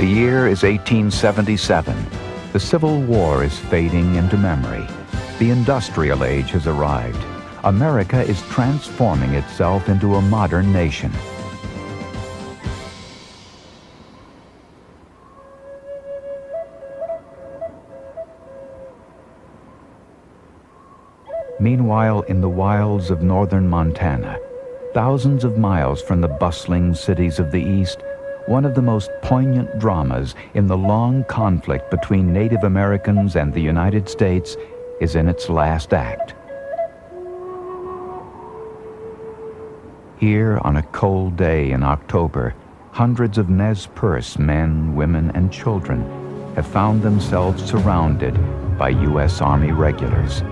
The year is 1877. The Civil War is fading into memory. The Industrial Age has arrived. America is transforming itself into a modern nation. Meanwhile, in the wilds of northern Montana, thousands of miles from the bustling cities of the East, one of the most poignant dramas in the long conflict between Native Americans and the United States is in its last act. Here, on a cold day in October, hundreds of Nez Perce men, women, and children have found themselves surrounded by U.S. Army regulars.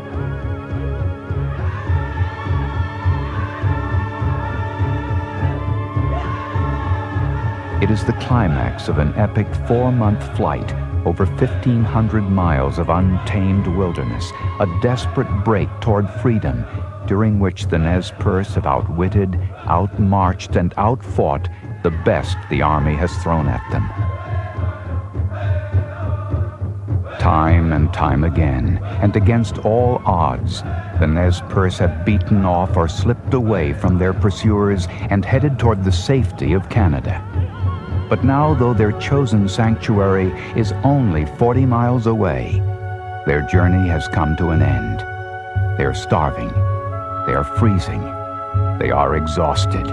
It is the climax of an epic 4-month flight over 1,500 miles of untamed wilderness, a desperate break toward freedom, during which the Nez Perce have outwitted, outmarched, and outfought the best the Army has thrown at them. Time and time again, and against all odds, the Nez Perce have beaten off or slipped away from their pursuers and headed toward the safety of Canada. But now, though their chosen sanctuary is only 40 miles away, their journey has come to an end. They are starving. They are freezing. They are exhausted.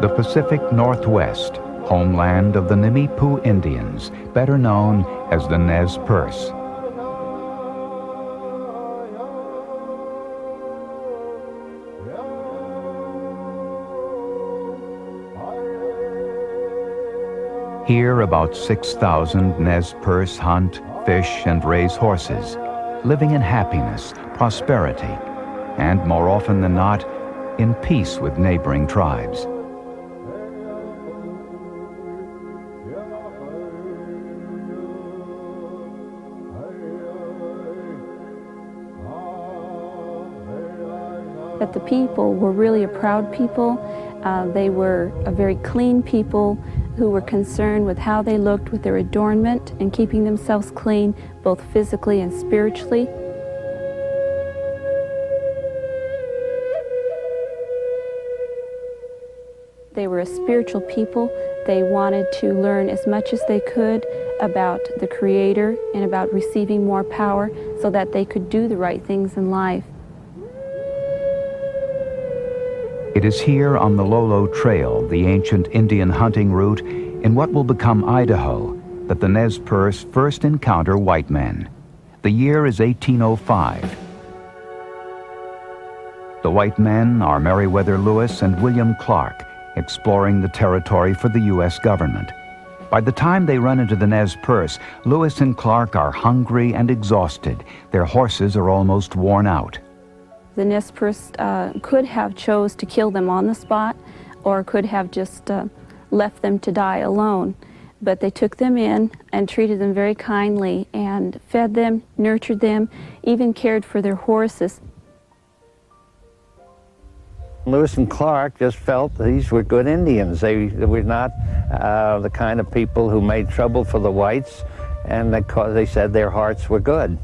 The Pacific Northwest, homeland of the Nimiipuu Indians, better known as the Nez Perce. Here, about 6,000 Nez Perce hunt, fish, and raise horses, living in happiness, prosperity, and more often than not, in peace with neighboring tribes. That the people were really a proud people. They were a very clean people who were concerned with how they looked with their adornment and keeping themselves clean, both physically and spiritually. They were a spiritual people. They wanted to learn as much as they could about the Creator and about receiving more power so that they could do the right things in life. It is here on the Lolo Trail, the ancient Indian hunting route, in what will become Idaho, that the Nez Perce first encounter white men. The year is 1805. The white men are Meriwether Lewis and William Clark, exploring the territory for the U.S. government. By the time they run into the Nez Perce, Lewis and Clark are hungry and exhausted. Their horses are almost worn out. The Nez Perce could have chose to kill them on the spot or could have just left them to die alone. But they took them in and treated them very kindly and fed them, nurtured them, even cared for their horses. Lewis and Clark just felt these were good Indians. They were not the kind of people who made trouble for the whites, and they said their hearts were good.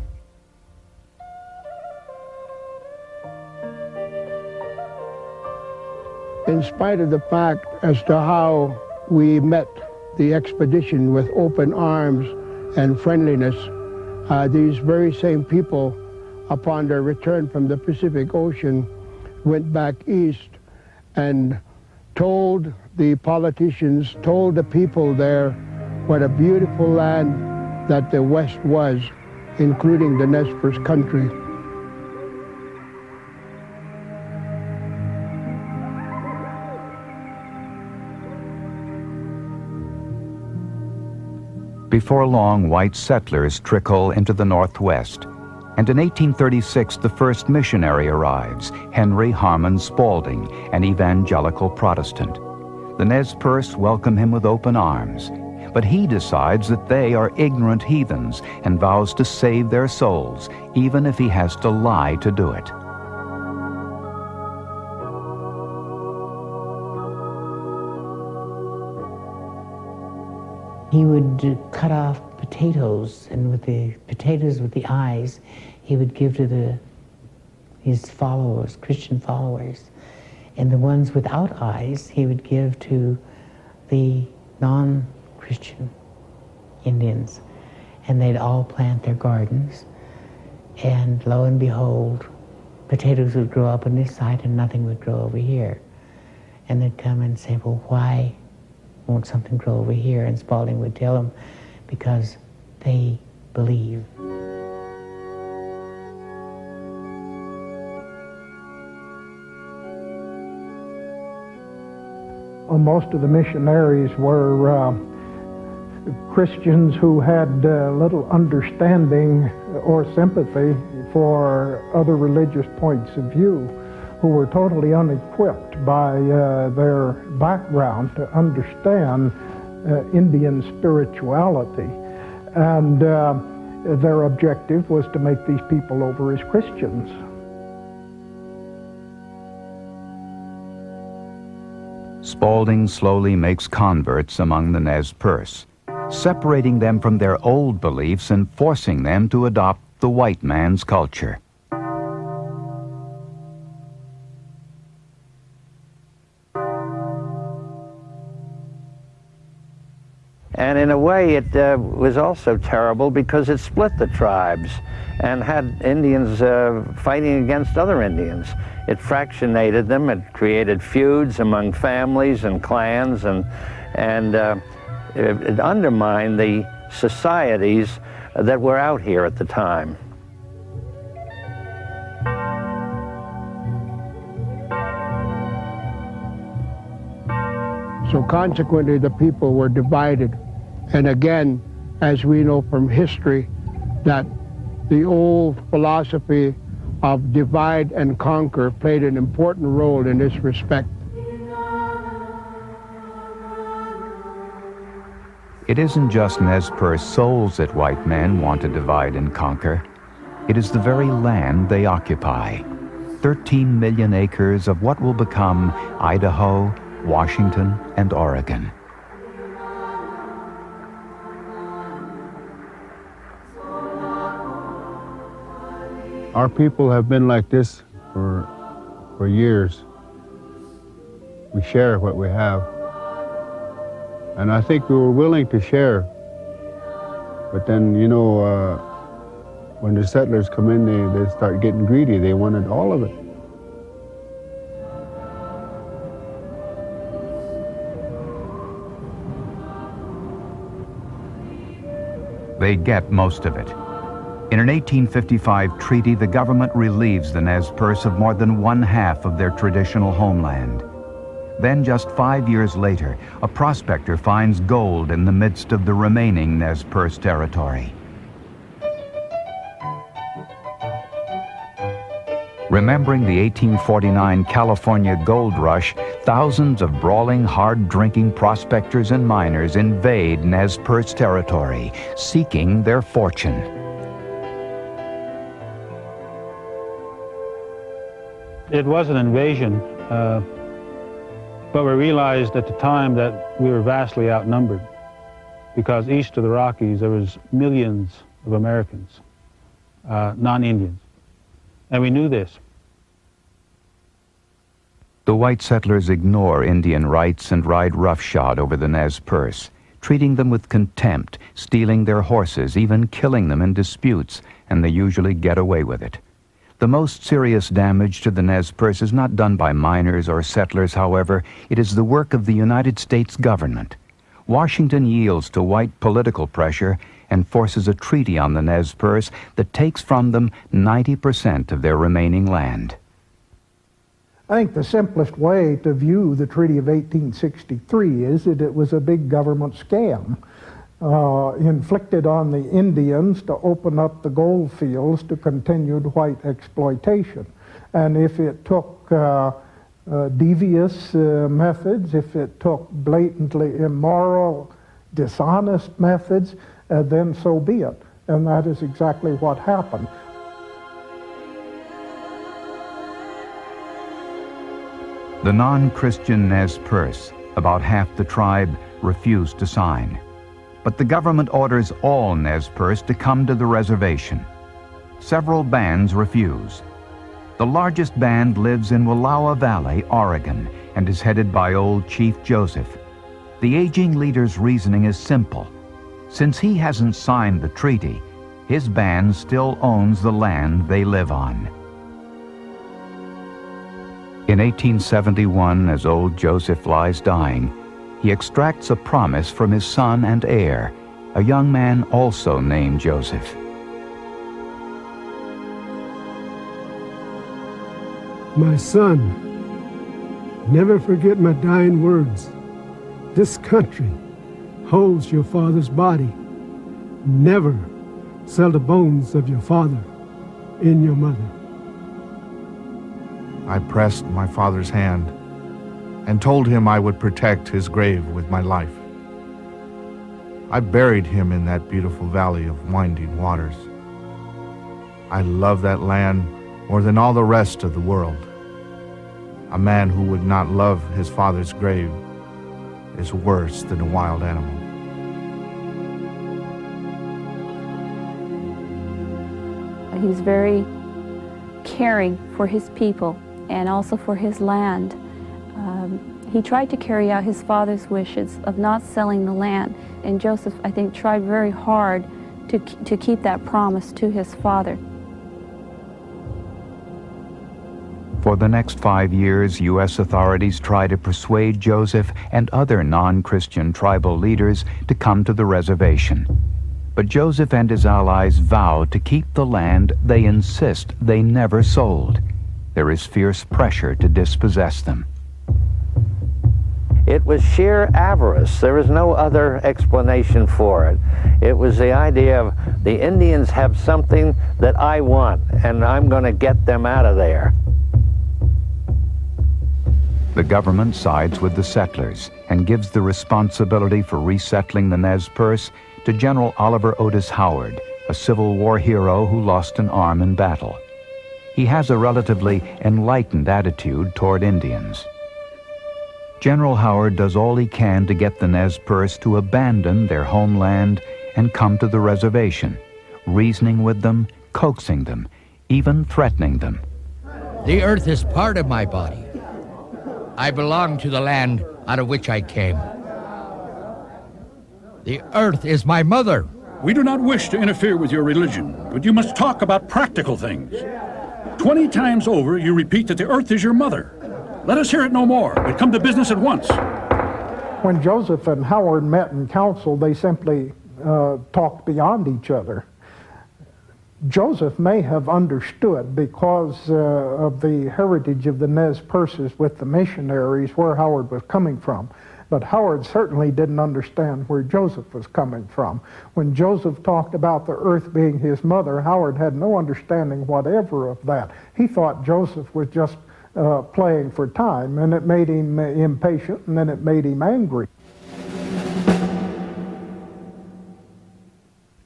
in spite of the fact as to how we met the expedition with open arms and friendliness, these very same people, upon their return from the Pacific Ocean, went back east and told the politicians, told the people there what a beautiful land that the West was, including the Nez Perce country. Before long, white settlers trickle into the Northwest, and in 1836 the first missionary arrives, Henry Harmon Spaulding, an evangelical Protestant. The Nez Perce welcome him with open arms, but he decides that they are ignorant heathens and vows to save their souls, even if he has to lie to do it. He would cut off potatoes, and with the potatoes with the eyes, he would give to his followers, Christian followers. And the ones without eyes, he would give to the non-Christian Indians. And they'd all plant their gardens. And lo and behold, potatoes would grow up on this side and nothing would grow over here. And they'd come and say, well, why won't something grow over here? And Spaulding would tell them, because they believe. Well, most of the missionaries were Christians who had little understanding or sympathy for other religious points of view, who were totally unequipped by their background to understand Indian spirituality. And their objective was to make these people over as Christians. Spaulding slowly makes converts among the Nez Perce, separating them from their old beliefs and forcing them to adopt the white man's culture. And in a way, it was also terrible because it split the tribes and had Indians fighting against other Indians. It fractionated them, it created feuds among families and clans, and it undermined the societies that were out here at the time. So consequently, the people were divided. And again, as we know from history, that the old philosophy of divide and conquer played an important role in this respect. It isn't just Nez Perce souls that white men want to divide and conquer. It is the very land they occupy. 13 million acres of what will become Idaho, Washington, and Oregon. Our people have been like this for years. We share what we have. And I think we were willing to share. But then, you know, when the settlers come in, they start getting greedy. They wanted all of it. They get most of it. In an 1855 treaty, the government relieves the Nez Perce of more than 1/2 of their traditional homeland. Then, just 5 years later, a prospector finds gold in the midst of the remaining Nez Perce territory. Remembering the 1849 California gold rush, thousands of brawling, hard-drinking prospectors and miners invade Nez Perce territory, seeking their fortune. It was an invasion, but we realized at the time that we were vastly outnumbered, because east of the Rockies there was millions of Americans, non-Indians, and we knew this. The white settlers ignore Indian rights and ride roughshod over the Nez Perce, treating them with contempt, stealing their horses, even killing them in disputes, and they usually get away with it. The most serious damage to the Nez Perce is not done by miners or settlers, however. It is the work of the United States government. Washington yields to white political pressure and forces a treaty on the Nez Perce that takes from them 90% of their remaining land. I think the simplest way to view the Treaty of 1863 is that it was a big government scam inflicted on the Indians to open up the gold fields to continued white exploitation. And if it took devious methods, if it took blatantly immoral, dishonest methods, then so be it. And that is exactly what happened. The non-Christian Nez Perce, about half the tribe, refused to sign. But the government orders all Nez Perce to come to the reservation. Several bands refuse. The largest band lives in Wallowa Valley, Oregon, and is headed by old Chief Joseph. The aging leader's reasoning is simple. Since he hasn't signed the treaty, his band still owns the land they live on. In 1871, as old Joseph lies dying, he extracts a promise from his son and heir, a young man also named Joseph. My son, never forget my dying words. This country holds your father's body. Never sell the bones of your father and your mother. I pressed my father's hand and told him I would protect his grave with my life. I buried him in that beautiful valley of winding waters. I love that land more than all the rest of the world. A man who would not love his father's grave is worse than a wild animal. He's very caring for his people and also for his land. He tried to carry out his father's wishes of not selling the land, and Joseph, I think, tried very hard to keep that promise to his father. For the next 5 years, U.S. authorities try to persuade Joseph and other non-Christian tribal leaders to come to the reservation. But Joseph and his allies vow to keep the land they insist they never sold. There is fierce pressure to dispossess them. It was sheer avarice. There is no other explanation for it. It was the idea of the Indians have something that I want, and I'm going to get them out of there. The government sides with the settlers and gives the responsibility for resettling the Nez Perce to General Oliver Otis Howard, a Civil War hero who lost an arm in battle. He has a relatively enlightened attitude toward Indians. General Howard does all he can to get the Nez Perce to abandon their homeland and come to the reservation, reasoning with them, coaxing them, even threatening them. The earth is part of my body. I belong to the land out of which I came. The earth is my mother. We do not wish to interfere with your religion, but you must talk about practical things. 20 times over, you repeat that the earth is your mother. Let us hear it no more, but come to business at once. When Joseph and Howard met in council, they simply talked beyond each other. Joseph may have understood, because of the heritage of the Nez Perces with the missionaries, where Howard was coming from. But Howard certainly didn't understand where Joseph was coming from. When Joseph talked about the earth being his mother, Howard had no understanding whatever of that. He thought Joseph was just playing for time, and it made him impatient, and then it made him angry.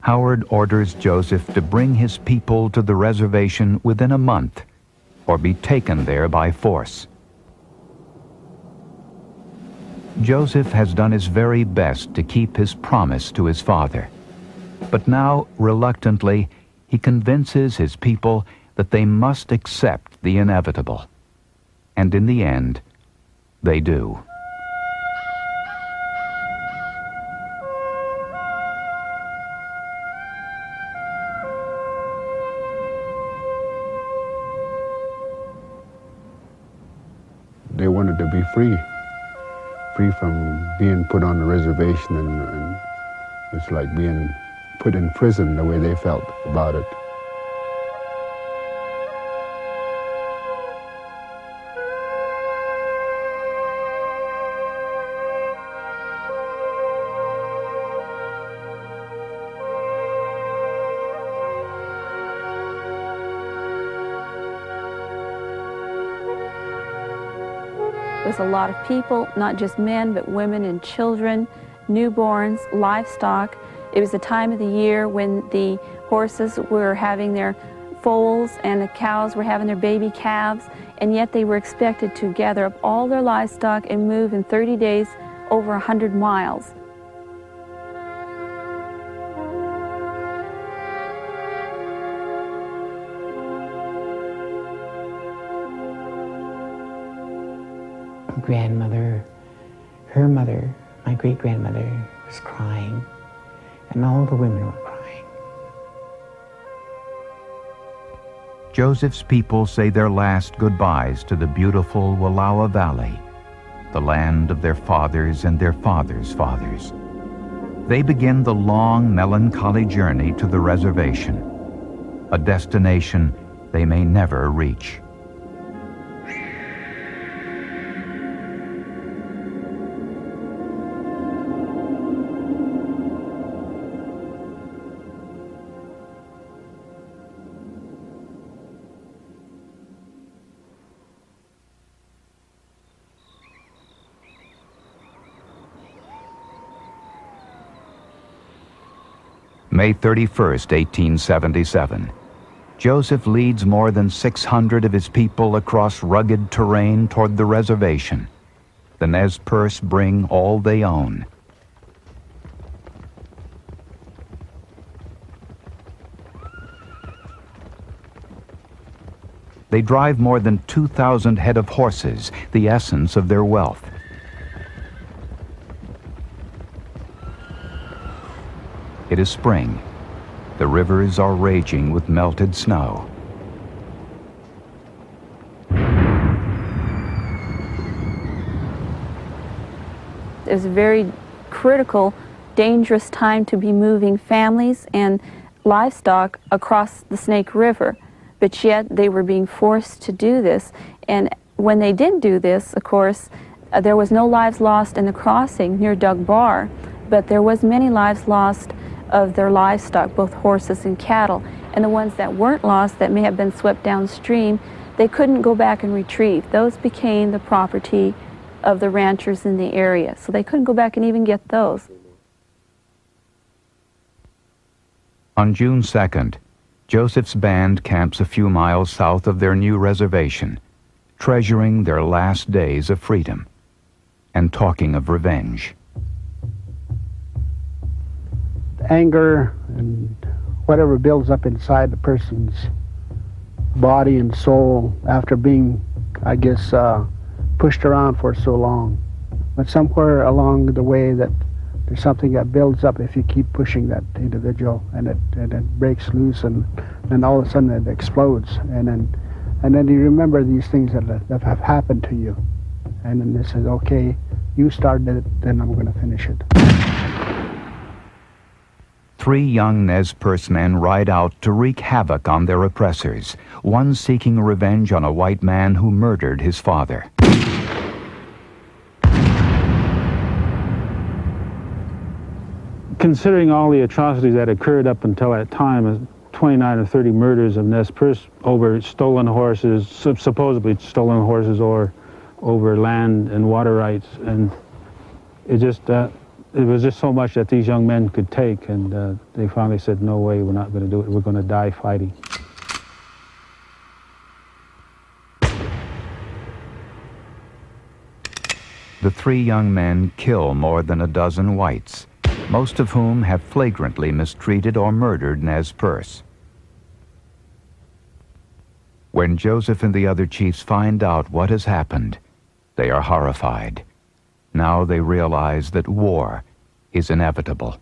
Howard orders Joseph to bring his people to the reservation within a month, or be taken there by force. Joseph has done his very best to keep his promise to his father. But now, reluctantly, he convinces his people that they must accept the inevitable. And in the end, They do. They wanted to be free from being put on the reservation, and it's like being put in prison the way they felt about it. It was a lot of people, not just men, but women and children, newborns, livestock. It was a time of the year when the horses were having their foals and the cows were having their baby calves, and yet they were expected to gather up all their livestock and move in 30 days over 100 miles. Grandmother, her mother, my great-grandmother, was crying, and all the women were crying. Joseph's people say their last goodbyes to the beautiful Wallowa Valley, the land of their fathers and their fathers' fathers. They begin the long, melancholy journey to the reservation, a destination they may never reach. May 31st, 1877. Joseph leads more than 600 of his people across rugged terrain toward the reservation. The Nez Perce bring all they own. They drive more than 2,000 head of horses, the essence of their wealth. It is spring. The rivers are raging with melted snow. It was a very critical, dangerous time to be moving families and livestock across the Snake River, but yet they were being forced to do this. And when they did do this, of course, there was no lives lost in the crossing near Doug Bar, but there was many lives lost of their livestock, both horses and cattle. And the ones that weren't lost, that may have been swept downstream, they couldn't go back and retrieve. Those became the property of the ranchers in the area, so they couldn't go back and even get those. On June 2nd, Joseph's band camps a few miles south of their new reservation, treasuring their last days of freedom and talking of revenge. Anger and whatever builds up inside the person's body and soul after being, I guess, pushed around for so long. But somewhere along the way that there's something that builds up if you keep pushing that individual, and it breaks loose, and then all of a sudden it explodes, and then you remember these things that have happened to you, and then this is, okay, you started it, then I'm going to finish it. 3 young Nez Perce men ride out to wreak havoc on their oppressors, one seeking revenge on a white man who murdered his father. Considering all the atrocities that occurred up until that time, 29 or 30 murders of Nez Perce over stolen horses, supposedly stolen horses, or over land and water rights, and it was just so much that these young men could take, and they finally said, no way, we're not going to do it, we're going to die fighting. The 3 young men kill more than a dozen whites, most of whom have flagrantly mistreated or murdered Nez Perce. When Joseph and the other chiefs find out what has happened, They are horrified. Now they realize that war is inevitable.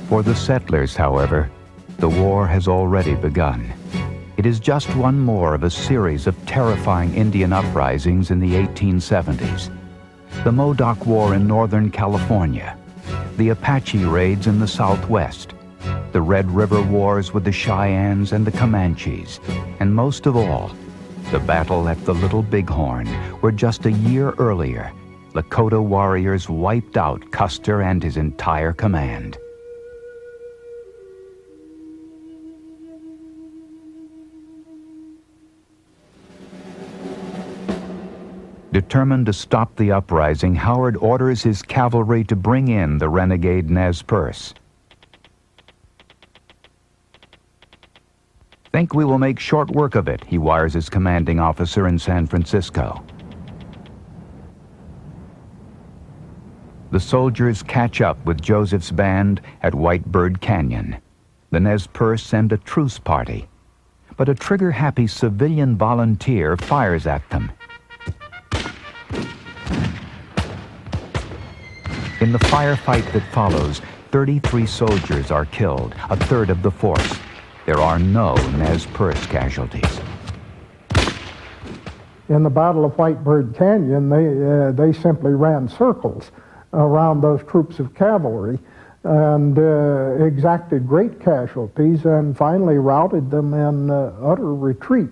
For the settlers, however, the war has already begun. It is just one more of a series of terrifying Indian uprisings in the 1870s. The Modoc War in Northern California, the Apache raids in the Southwest, the Red River Wars with the Cheyennes and the Comanches, and most of all, the battle at the Little Bighorn, where just a year earlier, Lakota warriors wiped out Custer and his entire command. Determined to stop the uprising, Howard orders his cavalry to bring in the renegade Nez Perce. "Think we will make short work of it," he wires his commanding officer in San Francisco. The soldiers catch up with Joseph's band at White Bird Canyon. The Nez Perce send a truce party, but a trigger-happy civilian volunteer fires at them. In the firefight that follows, 33 soldiers are killed, a third of the force. There are no Nez Perce casualties. In the Battle of White Bird Canyon, they simply ran circles around those troops of cavalry and exacted great casualties and finally routed them in utter retreat.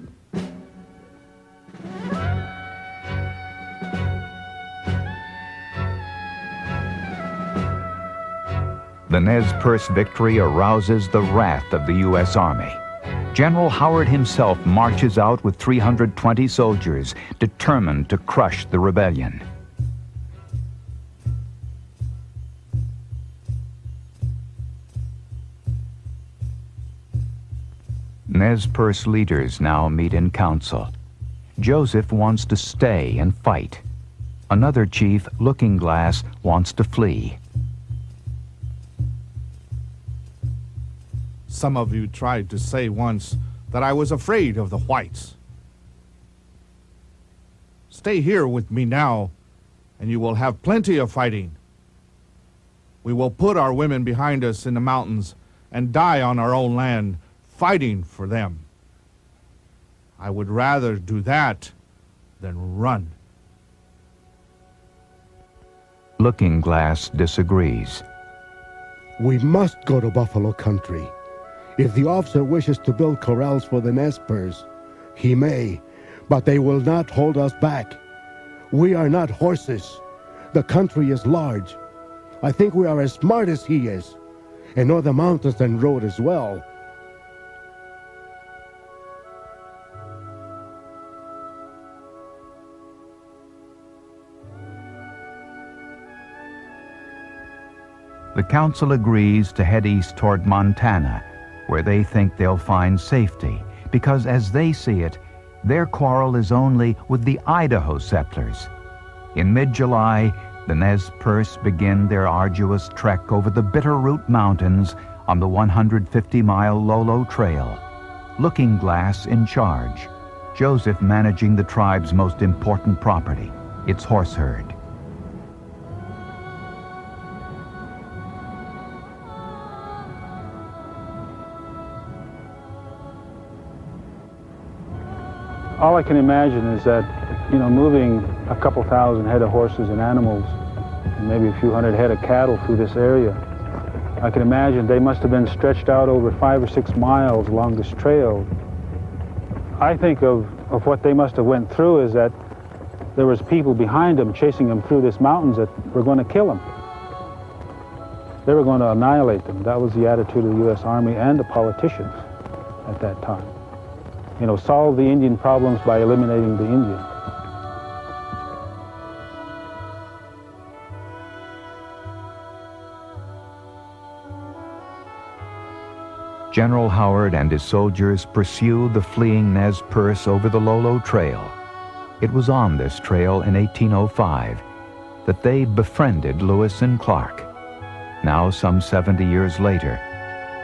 The Nez Perce victory arouses the wrath of the U.S. Army. General Howard himself marches out with 320 soldiers, determined to crush the rebellion. Nez Perce leaders now meet in council. Joseph wants to stay and fight. Another chief, Looking Glass, wants to flee. Some of you tried to say once that I was afraid of the whites. Stay here with me now, and you will have plenty of fighting. We will put our women behind us in the mountains and die on our own land, fighting for them. I would rather do that than run. Looking Glass disagrees. We must go to Buffalo Country. If the officer wishes to build corrals for the Nez Perce, he may, but they will not hold us back. We are not horses. The country is large. I think we are as smart as he is, and know the mountains and road as well. The council agrees to head east toward Montana, where they think they'll find safety, because as they see it, their quarrel is only with the Idaho settlers. In mid-July, the Nez Perce begin their arduous trek over the Bitterroot Mountains on the 150-mile Lolo Trail. Looking Glass in charge, Joseph managing the tribe's most important property, its horse herd. All I can imagine is that, moving a couple thousand head of horses and animals, and maybe a few hundred head of cattle through this area, I can imagine they must have been stretched out over 5 or 6 miles along this trail. I think of what they must have went through is that there was people behind them chasing them through these mountains that were going to kill them. They were going to annihilate them. That was the attitude of the U.S. Army and the politicians at that time. Solve the Indian problems by eliminating the Indian. General Howard and his soldiers pursue the fleeing Nez Perce over the Lolo Trail. It was on this trail in 1805 that they befriended Lewis and Clark. Now, some 70 years later,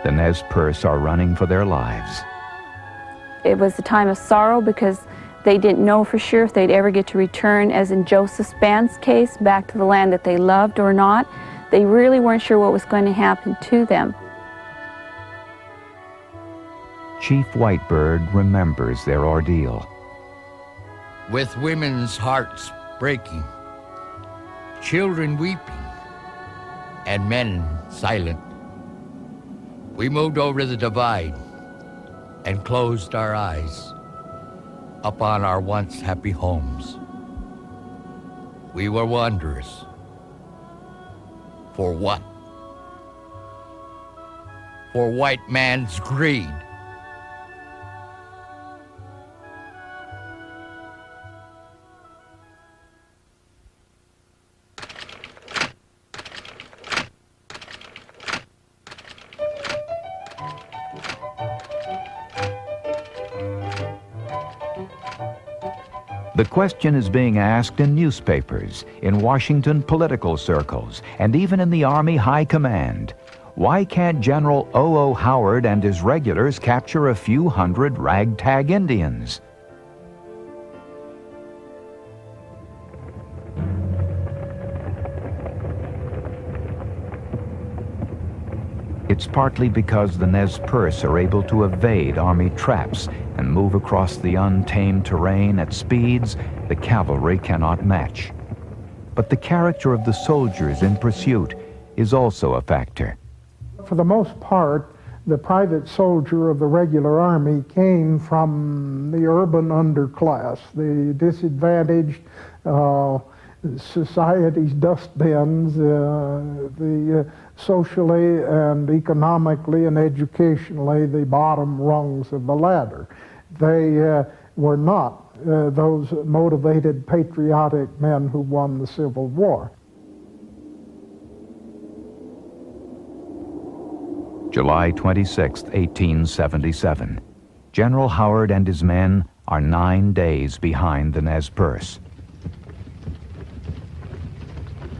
The Nez Perce are running for their lives. It was a time of sorrow because they didn't know for sure if they'd ever get to return, as in Joseph Spann's case, back to the land that they loved or not. They really weren't sure what was going to happen to them. Chief Whitebird remembers their ordeal. With women's hearts breaking, children weeping, and men silent, we moved over the divide and closed our eyes upon our once happy homes. We were wanderers. For what? For white man's greed. The question is being asked in newspapers, in Washington political circles, and even in the Army High Command. Why can't General O.O. Howard and his regulars capture a few hundred ragtag Indians? It's partly because the Nez Perce are able to evade Army traps and move across the untamed terrain at speeds the cavalry cannot match. But the character of the soldiers in pursuit is also a factor. For the most part, the private soldier of the regular army came from the urban underclass, the disadvantaged, society's dustbins, the socially and economically and educationally the bottom rungs of the ladder. They were not those motivated, patriotic men who won the Civil War. July 26, 1877. General Howard and his men are 9 days behind the Nez Perce.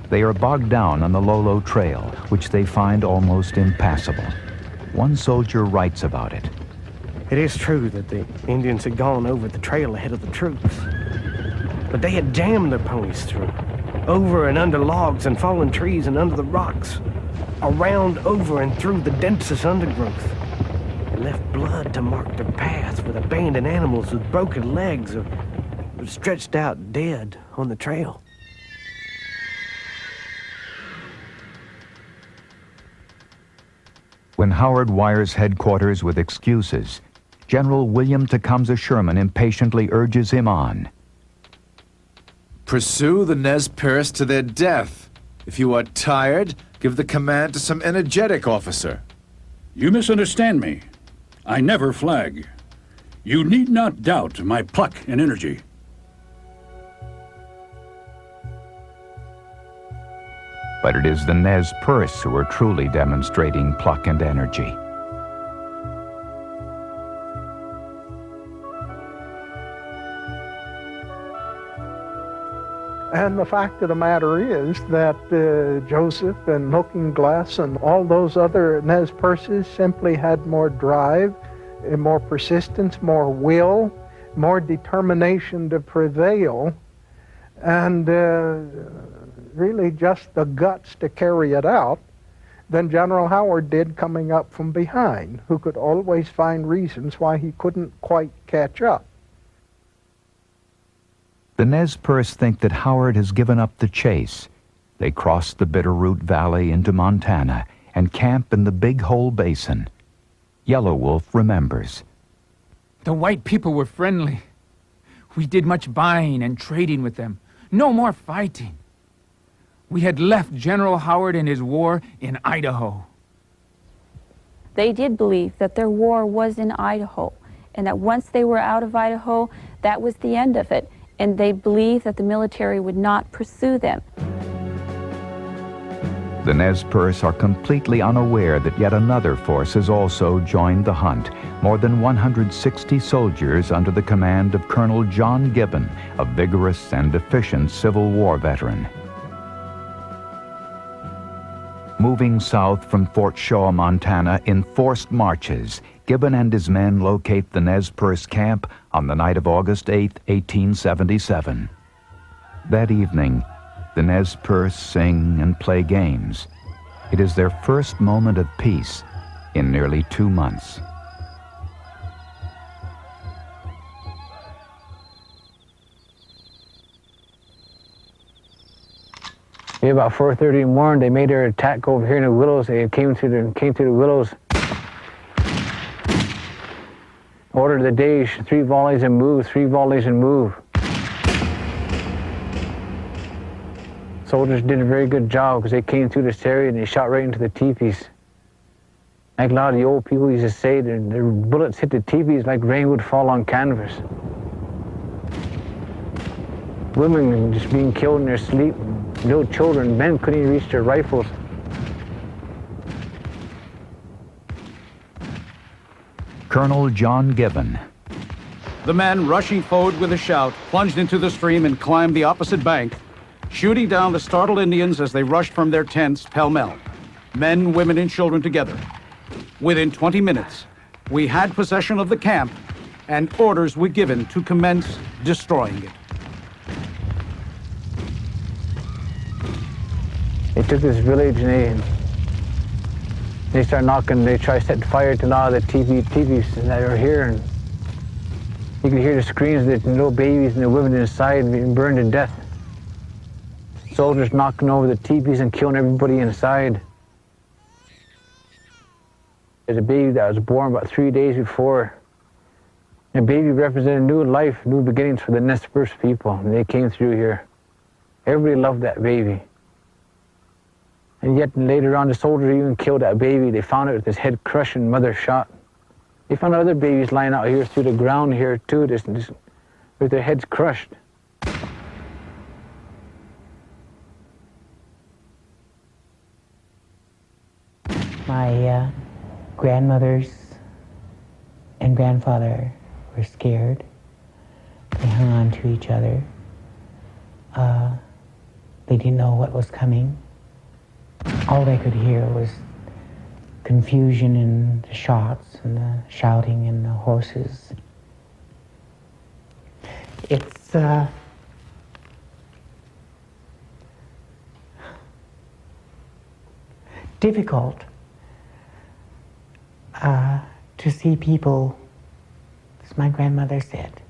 They are bogged down on the Lolo Trail, which they find almost impassable. One soldier writes about it. It is true that the Indians had gone over the trail ahead of the troops, but they had jammed their ponies through, over and under logs and fallen trees and under the rocks, around, over, and through the densest undergrowth. They left blood to mark their path with abandoned animals with broken legs or stretched out dead on the trail. When Howard wires headquarters with excuses, General William Tecumseh Sherman impatiently urges him on. Pursue the Nez Perce to their death. If you are tired, give the command to some energetic officer. You misunderstand me. I never flag. You need not doubt my pluck and energy. But it is the Nez Perce who are truly demonstrating pluck and energy. And the fact of the matter is that Joseph and Looking Glass and all those other Nez Perces simply had more drive, more persistence, more will, more determination to prevail, and really just the guts to carry it out than General Howard did coming up from behind, who could always find reasons why he couldn't quite catch up. The Nez Perce think that Howard has given up the chase. They cross the Bitterroot Valley into Montana and camp in the Big Hole Basin. Yellow Wolf remembers. The white people were friendly. We did much buying and trading with them. No more fighting. We had left General Howard and his war in Idaho. They did believe that their war was in Idaho, and that once they were out of Idaho, that was the end of it, and they believed that the military would not pursue them. The Nez Perce are completely unaware that yet another force has also joined the hunt. More than 160 soldiers under the command of Colonel John Gibbon, a vigorous and efficient Civil War veteran. Moving south from Fort Shaw, Montana, in forced marches, Gibbon and his men locate the Nez Perce camp on the night of August 8, 1877. That evening, the Nez Perce sing and play games. It is their first moment of peace in nearly 2 months. About 4:30 in the morning, they made their attack over here in the willows. They came through the willows. Order of the day: 3 volleys and move, 3 volleys and move. Soldiers did a very good job because they came through this area and they shot right into the teepees. Like a lot of the old people used to say, their bullets hit the teepees like rain would fall on canvas. Women just being killed in their sleep. No children, men couldn't even reach their rifles. Colonel John Gibbon. The men, rushing forward with a shout, plunged into the stream and climbed the opposite bank, shooting down the startled Indians as they rushed from their tents pell-mell, men, women, and children together. Within 20 minutes, we had possession of the camp, and orders were given to commence destroying it. They took this village and they started knocking, they tried to set fire to a lot of the teepees that are here, and you could hear the screams of the little babies and the women inside being burned to death. Soldiers knocking over the teepees and killing everybody inside. There's a baby that was born about 3 days before. The baby represented new life, new beginnings for the Nez Perce people, and they came through here. Everybody loved that baby. And yet later on, the soldiers even killed that baby. They found it with his head crushed and mother shot. They found other babies lying out here through the ground here too, with their heads crushed. My grandmothers and grandfather were scared. They hung on to each other. They didn't know what was coming. All they could hear was confusion and the shots and the shouting and the horses. It's difficult to see people, as my grandmother said.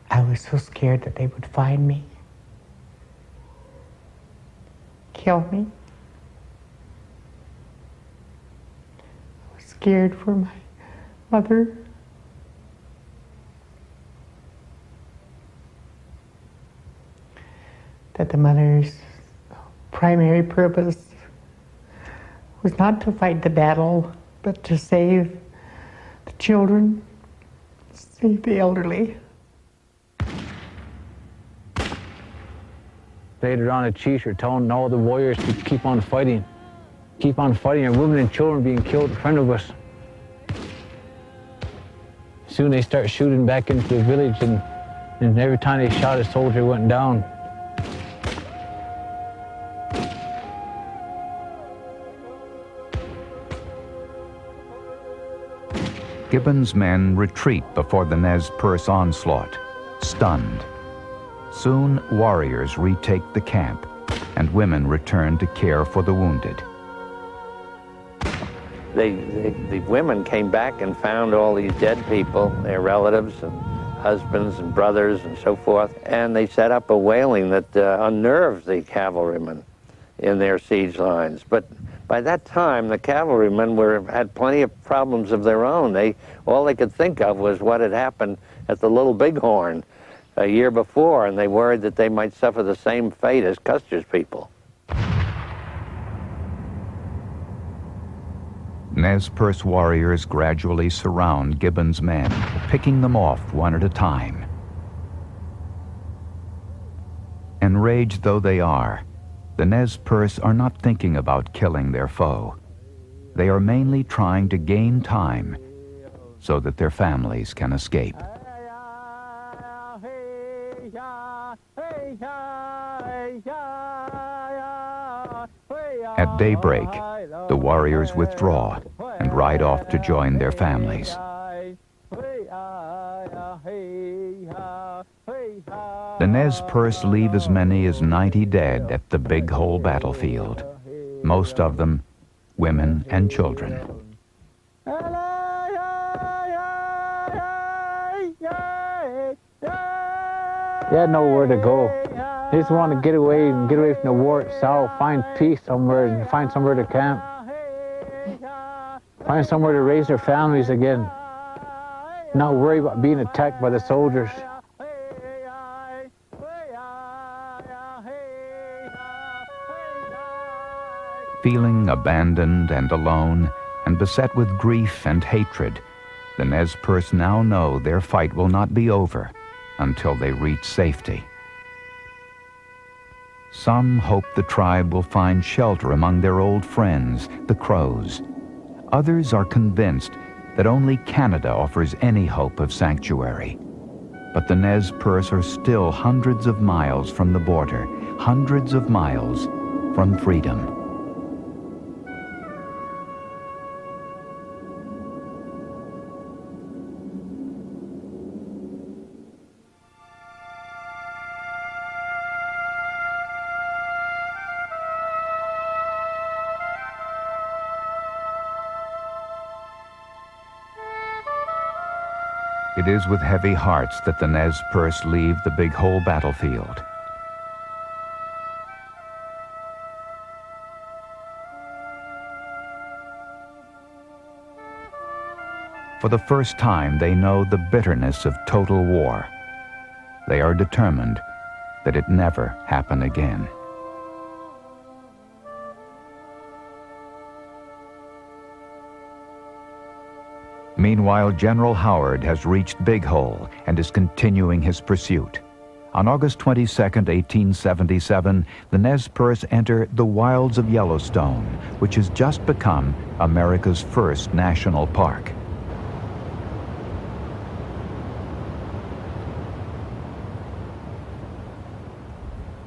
I was so scared that they would find me, kill me. I was scared for my mother. That the mother's primary purpose was not to fight the battle, but to save the children, save the elderly. Later on, the chiefs were telling all the warriors to keep on fighting, and women and children being killed in front of us. Soon they start shooting back into the village, and every time they shot, a soldier went down. Gibbon's men retreat before the Nez Perce onslaught, stunned. Soon, warriors retake the camp, and women return to care for the wounded. The women came back and found all these dead people, their relatives and husbands and brothers and so forth, and they set up a wailing that unnerved the cavalrymen in their siege lines. But by that time, the cavalrymen had plenty of problems of their own. All they could think of was what had happened at the Little Bighorn a year before, and they worried that they might suffer the same fate as Custer's people. Nez Perce warriors gradually surround Gibbon's men, picking them off one at a time. Enraged though they are, the Nez Perce are not thinking about killing their foe. They are mainly trying to gain time so that their families can escape. At daybreak, the warriors withdraw and ride off to join their families. The Nez Perce leave as many as 90 dead at the Big Hole battlefield, most of them women and children. They had nowhere to go. They just wanted to get away from the war itself, find peace somewhere, and find somewhere to camp. Find somewhere to raise their families again. Not worry about being attacked by the soldiers. Feeling abandoned and alone, and beset with grief and hatred, the Nez Perce now know their fight will not be over until they reach safety. Some hope the tribe will find shelter among their old friends, the Crows. Others are convinced that only Canada offers any hope of sanctuary. But the Nez Perce are still hundreds of miles from the border, hundreds of miles from freedom. It is with heavy hearts that the Nez Perce leave the Big Hole battlefield. For the first time, they know the bitterness of total war. They are determined that it never happen again. Meanwhile, General Howard has reached Big Hole and is continuing his pursuit. On August 22, 1877, the Nez Perce enter the wilds of Yellowstone, which has just become America's first national park.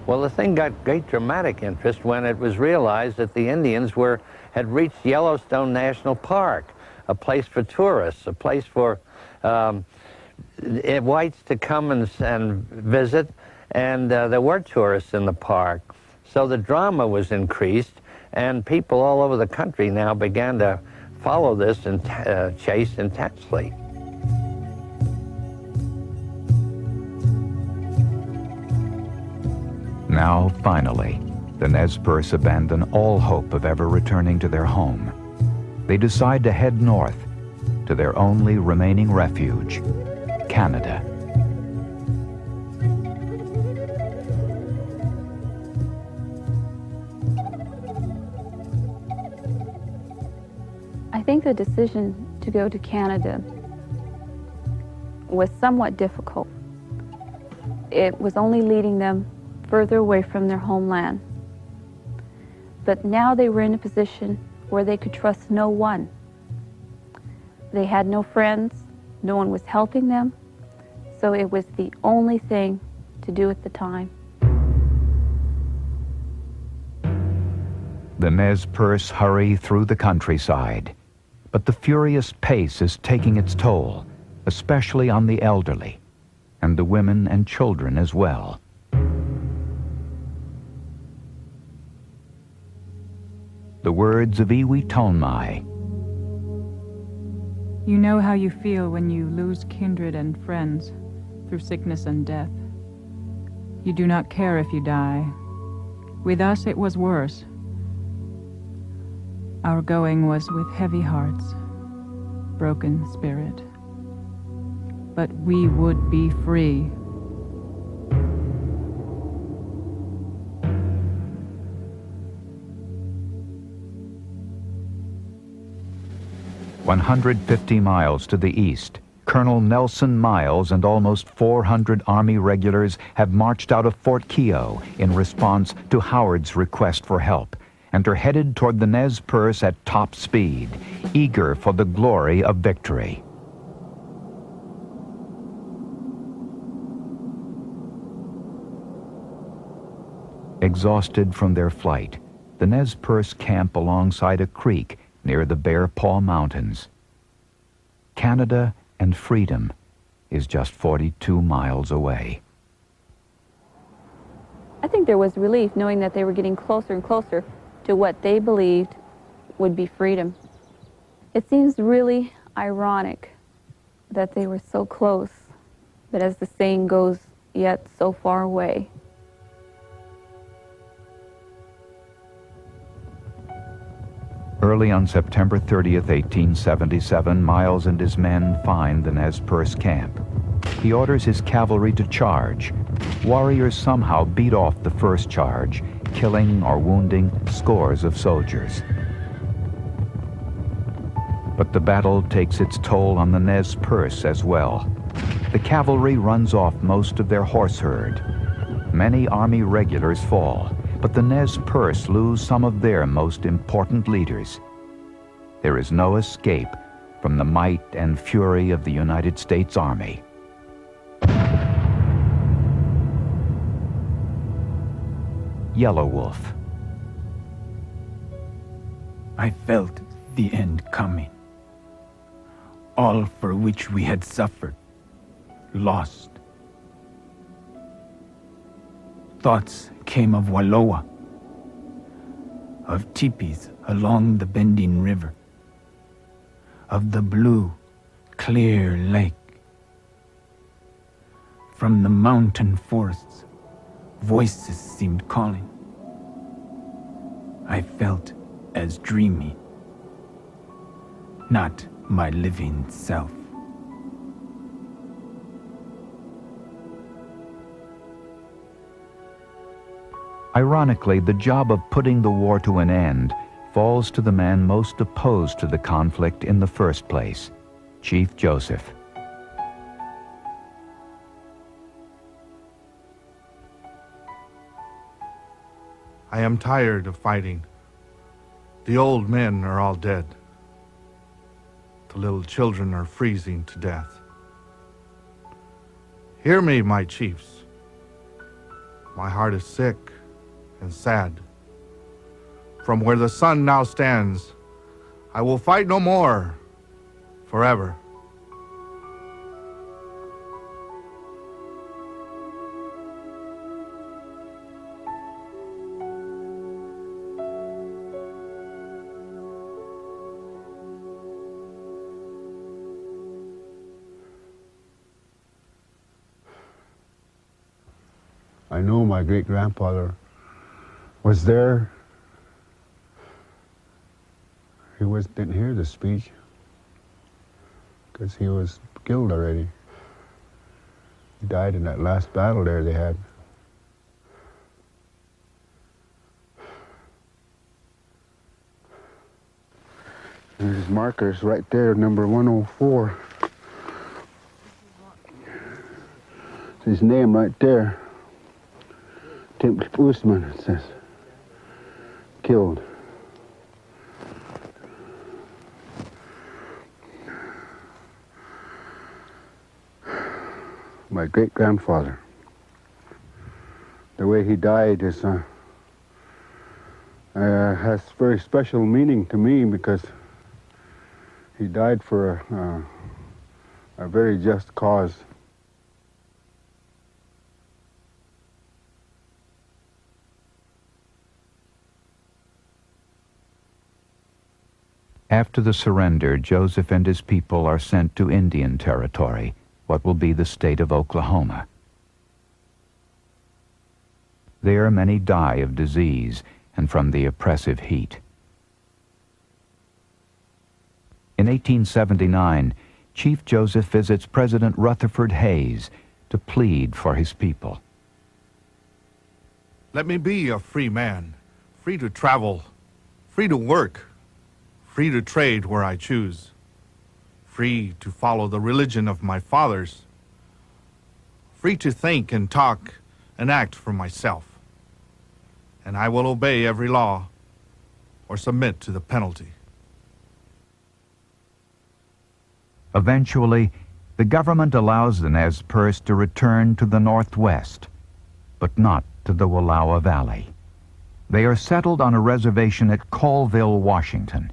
Well, the thing got great dramatic interest when it was realized that the Indians had reached Yellowstone National Park, a place for tourists, a place for whites to come and visit, and there were tourists in the park. So the drama was increased, and people all over the country now began to follow this and chase intensely. Now, finally, the Nez Perce abandon all hope of ever returning to their home. They decide to head north to their only remaining refuge, Canada. I think the decision to go to Canada was somewhat difficult. It was only leading them further away from their homeland. But now they were in a position where they could trust no one. They had no friends, no one was helping them, so it was the only thing to do at the time. The Nez Perce hurry through the countryside, but the furious pace is taking its toll, especially on the elderly, and the women and children as well. The words of Iwi Tonmai. You know how you feel when you lose kindred and friends through sickness and death. You do not care if you die. With us it was worse. Our going was with heavy hearts, broken spirit. But we would be free. 150 miles to the east, Colonel Nelson Miles and almost 400 Army regulars have marched out of Fort Keogh in response to Howard's request for help and are headed toward the Nez Perce at top speed, eager for the glory of victory. Exhausted from their flight, the Nez Perce camp alongside a creek near the Bear Paw Mountains. Canada and freedom is just 42 miles away. I think there was relief knowing that they were getting closer and closer to what they believed would be freedom. It seems really ironic that they were so close, but as the saying goes, yet so far away. Early on September 30th, 1877, Miles and his men find the Nez Perce camp. He orders his cavalry to charge. Warriors somehow beat off the first charge, killing or wounding scores of soldiers. But the battle takes its toll on the Nez Perce as well. The cavalry runs off most of their horse herd. Many Army regulars fall, but the Nez Perce lose some of their most important leaders. There is no escape from the might and fury of the United States Army. Yellow Wolf. I felt the end coming. All for which we had suffered, lost. Thoughts came of Wallowa, of teepees along the bending river, of the blue, clear lake. From the mountain forests, voices seemed calling. I felt as dreaming, not my living self. Ironically, the job of putting the war to an end falls to the man most opposed to the conflict in the first place, Chief Joseph. I am tired of fighting. The old men are all dead. The little children are freezing to death. Hear me, my chiefs. My heart is sick and sad. From where the sun now stands, I will fight no more, forever. I know my great-grandfather was there. He didn't hear the speech because he was killed already. He died in that last battle there they had. There's his markers right there, number 104. His name right there. Tim Usman, it says. Killed. My great-grandfather. The way he died is has very special meaning to me because he died for a very just cause. After the surrender, Joseph and his people are sent to Indian Territory, what will be the state of Oklahoma. There, many die of disease and from the oppressive heat. In 1879, Chief Joseph visits President Rutherford Hayes to plead for his people. Let me be a free man, free to travel, free to work, free to trade where I choose, free to follow the religion of my fathers, free to think and talk and act for myself. And I will obey every law or submit to the penalty. Eventually, the government allows the Nez Perce to return to the northwest, but not to the Wallowa Valley. They are settled on a reservation at Colville, Washington.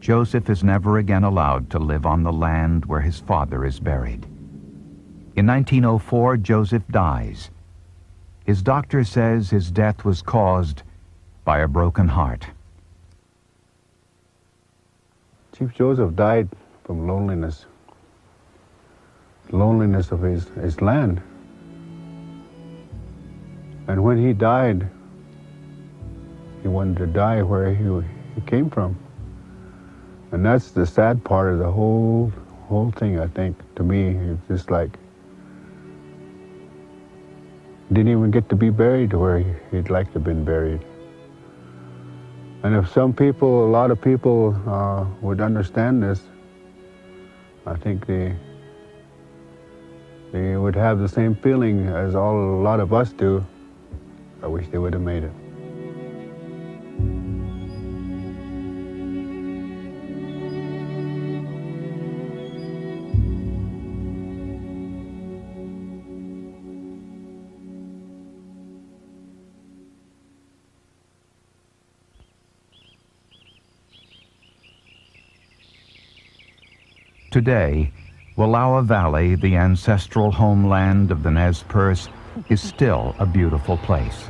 Joseph is never again allowed to live on the land where his father is buried. In 1904, Joseph dies. His doctor says his death was caused by a broken heart. Chief Joseph died from loneliness of his land. And when he died, he wanted to die where he came from. And that's the sad part of the whole thing, I think, to me. It's just like, didn't even get to be buried where he'd like to have been buried. And if a lot of people would understand this, I think they would have the same feeling as a lot of us do. I wish they would have made it. Today, Wallowa Valley, the ancestral homeland of the Nez Perce, is still a beautiful place.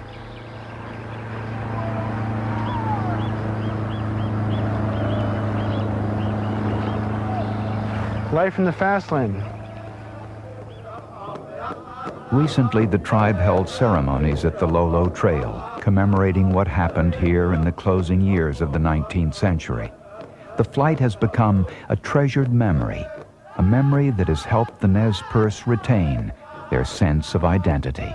Life in the fast lane. Recently, the tribe held ceremonies at the Lolo Trail, commemorating what happened here in the closing years of the 19th century. The flight has become a treasured memory, a memory that has helped the Nez Perce retain their sense of identity.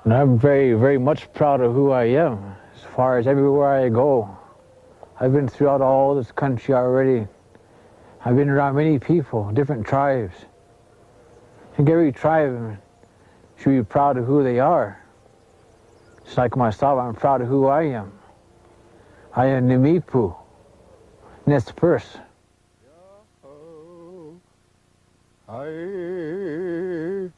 And I'm very, very much proud of who I am, as far as everywhere I go. I've been throughout all this country already. I've been around many people, different tribes. I think every tribe should be proud of who they are. Just like myself, I'm proud of who I am. I am Nimipu, Nez Perce. Hey,